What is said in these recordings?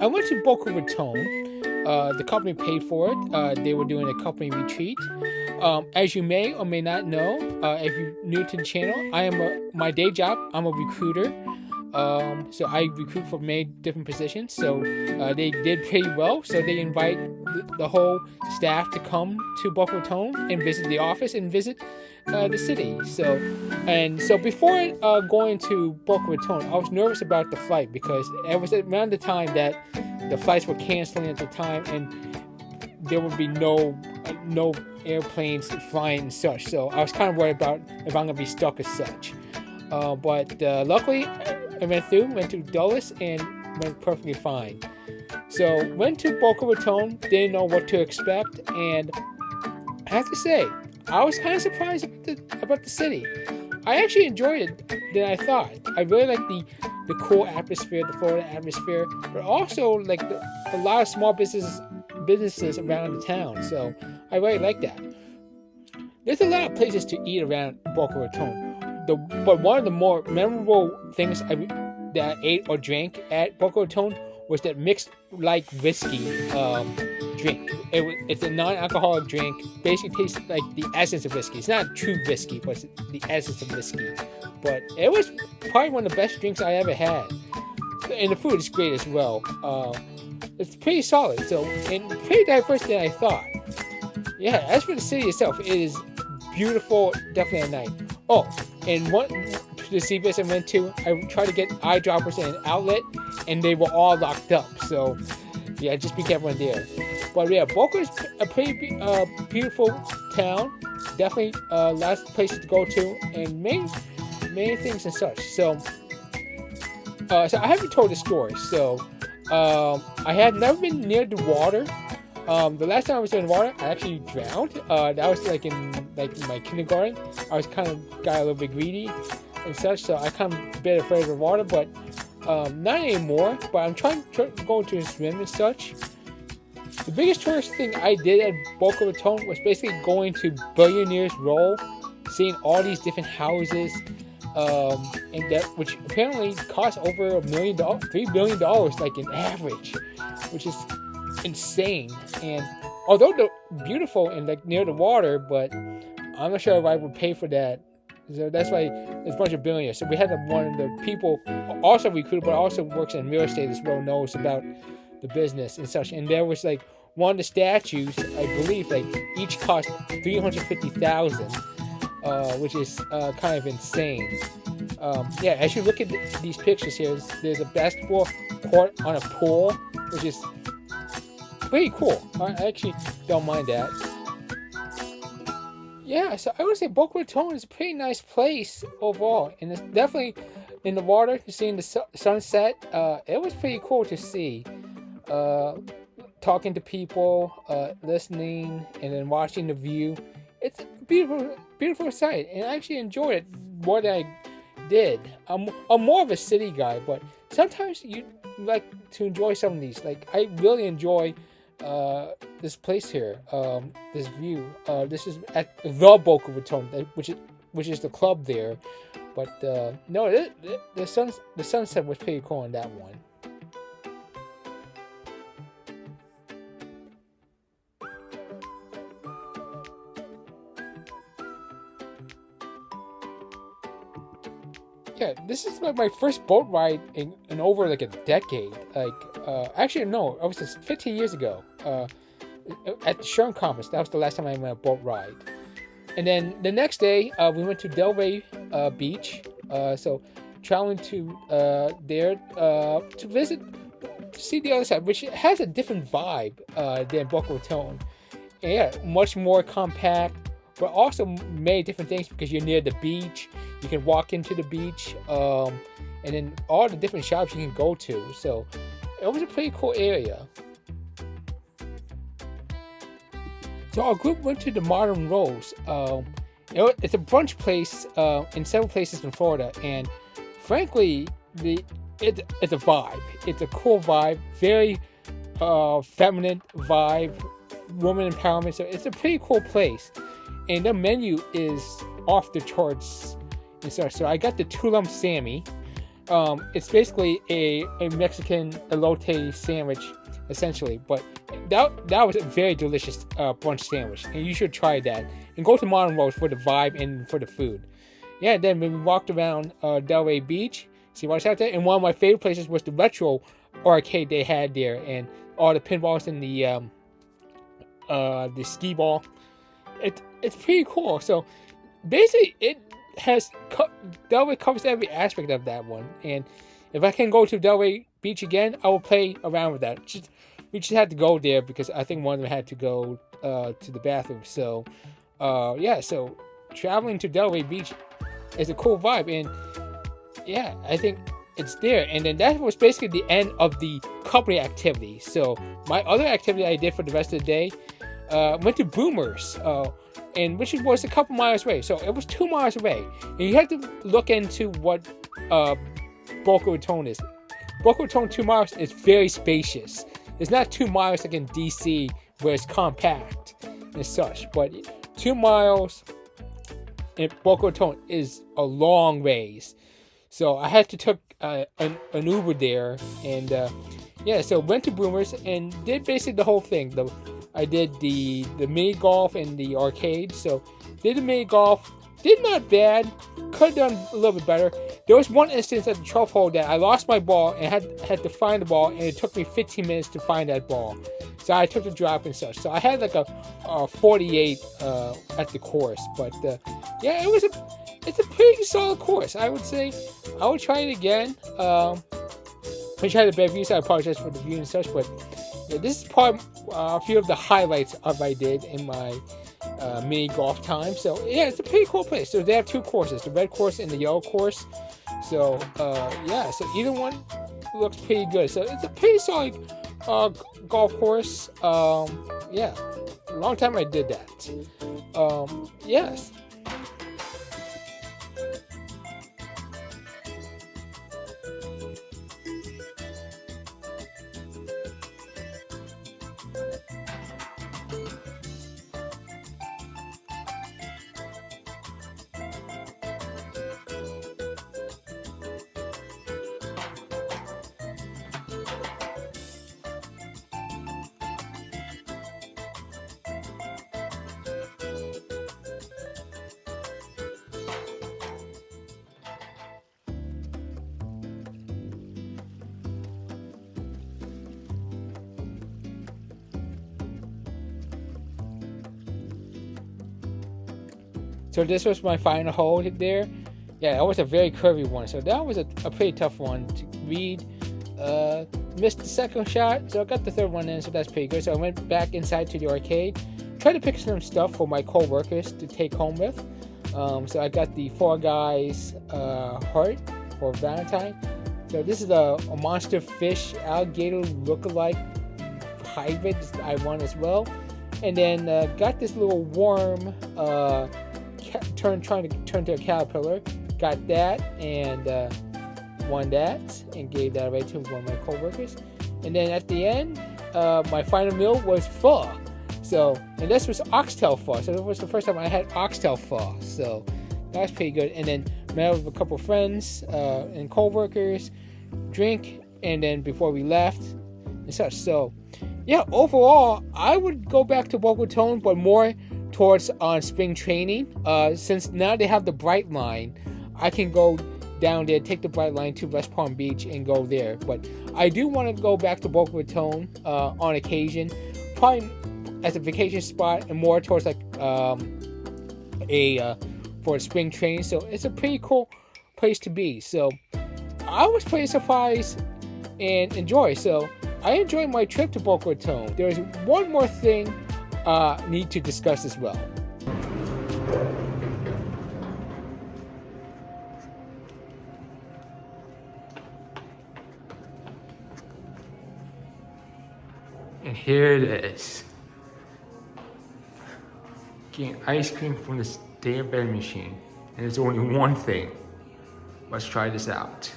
I went to Boca Raton. The company paid for it. They were doing a company retreat. As you may or may not know, if you're new to the channel, my day job. I'm a recruiter. So I recruit for many different positions. So they did pretty well. So they invite the whole staff to come to Boca Raton and visit the office and visit the city. So before going to Boca Raton, I was nervous about the flight because it was around the time that the flights were canceling at the time, and there would be no airplanes flying and such. So I was kind of worried about if I'm gonna be stuck as such. But luckily, I went to Dulles, and went perfectly fine. So went to Boca Raton, didn't know what to expect, and I have to say, I was kind of surprised about the city. I actually enjoyed it than I thought. I really like the cool atmosphere, the Florida atmosphere, but also like a lot of small businesses around the town. So I really like that. There's a lot of places to eat around Boca Raton. But one of the more memorable things that I ate or drank at Boca Raton was that mixed like whiskey drink. It's a non-alcoholic drink. Basically tastes like the essence of whiskey. It's not true whiskey, but it's the essence of whiskey. But it was probably one of the best drinks I ever had. And the food is great as well. It's pretty solid. And pretty diverse than I thought. Yeah, as for the city itself, it is beautiful, definitely at night. Oh, and the CVS I went to, I tried to get eyedroppers in an outlet, and they were all locked up. So, yeah, just be careful in there. But yeah, Boca is a pretty beautiful town. Definitely lots of places to go to, and many things and such. So I haven't told the story. So, I had never been near the water. The last time I was in the water, I actually drowned. That was like in my kindergarten. I was got a little bit greedy and such, so I kind of a bit afraid of the water, but not anymore. But I'm trying to go to swim and such. The biggest tourist thing I did at Boca Raton was basically going to Billionaire's Row, seeing all these different houses, and that which apparently cost over $3 billion, like in average, which is insane. And although they're beautiful and like near the water, but I'm not sure if I would pay for that. So that's why there's a bunch of billionaires. So we had one of the people also recruited, but also works in real estate as well, knows about the business and such. And there was like one of the statues, I believe, like each cost $350,000, which is kind of insane. Yeah, as you look at these pictures here, there's a basketball court on a pool, which is pretty cool. I actually don't mind that. Yeah, so I would say Boca Raton is a pretty nice place overall, and it's definitely in the water. Seeing the sunset, it was pretty cool to see. Talking to people, listening, and then watching the view. It's a beautiful sight, and I actually enjoyed it more than I did. I'm more of a city guy, but sometimes you like to enjoy some of these. Like I really enjoy this place here, this view. This is at the Boca Raton, which is the club there. But no, the sunset was pretty cool on that one. Yeah, this is like my first boat ride in over like a decade. Actually no, it was just 15 years ago. At the Sherm Conference, that was the last time I went on a boat ride. And then the next day, we went to Delray Beach. So traveling to there to visit, to see the other side, which has a different vibe than Boca Raton. And yeah, much more compact, but also many different things because you're near the beach. You can walk into the beach, and then all the different shops you can go to. So it was a pretty cool area. So our group went to the Modern Rose. It's a brunch place in several places in Florida, and frankly, it's a vibe. It's a cool vibe, very feminine vibe, woman empowerment. So it's a pretty cool place, and the menu is off the charts and such. So I got the 2 lump Sammy. It's basically a Mexican elote sandwich, essentially. But that was a very delicious brunch sandwich, and you should try that. And go to Modern Rose for the vibe and for the food. Yeah, then when we walked around Delray Beach, see what's out there. And one of my favorite places was the retro arcade they had there, and all the pinballs and the skee ball. It's pretty cool. So basically, Delray covers every aspect of that one. And if I can go to Delray Beach again, I will play around with that. We just had to go there because I think one of them had to go to the bathroom. So yeah, so traveling to Delray Beach is a cool vibe, and yeah, I think it's there. And then that was basically the end of the company activity. So my other activity I did for the rest of the day, went to Boomers, and which was a couple miles away. So it was 2 miles away, and you have to look into what Boca Raton is. Boca Raton 2 miles is very spacious. It's not 2 miles like in DC where it's compact and such, but 2 miles in Boca Raton is a long ways. So I had to take an Uber there, and yeah, so went to Boomers and did basically the whole thing. I did the mini golf and the arcade. So did the mini golf, did not bad. Could have done a little bit better. There was one instance at the 12th hole that I lost my ball and had to find the ball, and it took me 15 minutes to find that ball. So I took the drop and such. So I had like a 48 at the course, but yeah, it's a pretty solid course. I would say I would try it again. Which had a bad view, so I apologize for the view and such. But yeah, this is probably a few of the highlights of I did in my mini golf time. So yeah, it's a pretty cool place. So they have 2 courses, the red course and the yellow course. So yeah, so either one looks pretty good. So it's a pretty solid golf course. Yeah, a long time I did that. Yes. So this was my final hole there. Yeah, that was a very curvy one. So that was a pretty tough one to read. Missed the second shot, so I got the third one in, so that's pretty good. So I went back inside to the arcade. Tried to pick some stuff for my co-workers to take home with. So I got the Fall Guys heart for Valentine. So this is a monster fish alligator look-alike hybrid I won as well. And then got this little worm trying to turn to a caterpillar. Got that and won that and gave that away to one of my co-workers. And then at the end, my final meal was pho. So, and this was oxtail pho. So it was the first time I had oxtail pho. So that was pretty good. And then met up with a couple friends and co-workers, drink, and then before we left and such. So yeah, overall, I would go back to Boca Raton, but more towards on spring training. Since now they have the Bright Line, I can go down there, take the Bright Line to West Palm Beach and go there. But I do want to go back to Boca Raton on occasion, probably as a vacation spot and more towards like for spring training. So it's a pretty cool place to be. So I was pretty surprised and enjoy. So I enjoyed my trip to Boca Raton. There's one more thing need to discuss as well. And here it is. Getting ice cream from this damn vending machine. And there's only one thing. Let's try this out.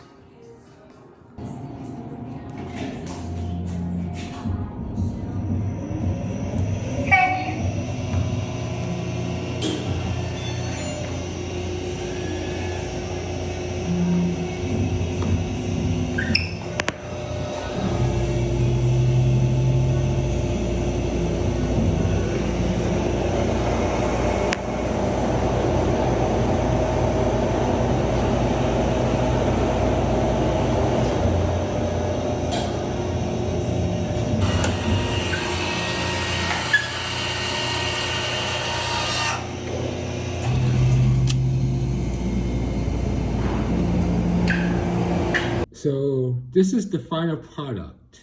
so this is the final product.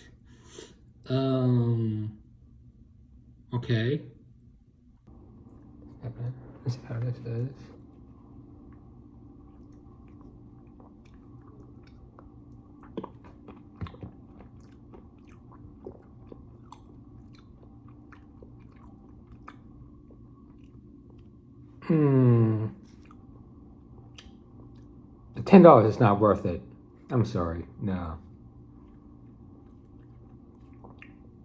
Okay. Let's see how this is. The $10 is not worth it. I'm sorry, no.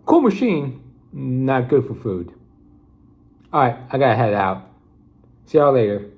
Cool machine, not good for food. All right, I gotta head out. See y'all later.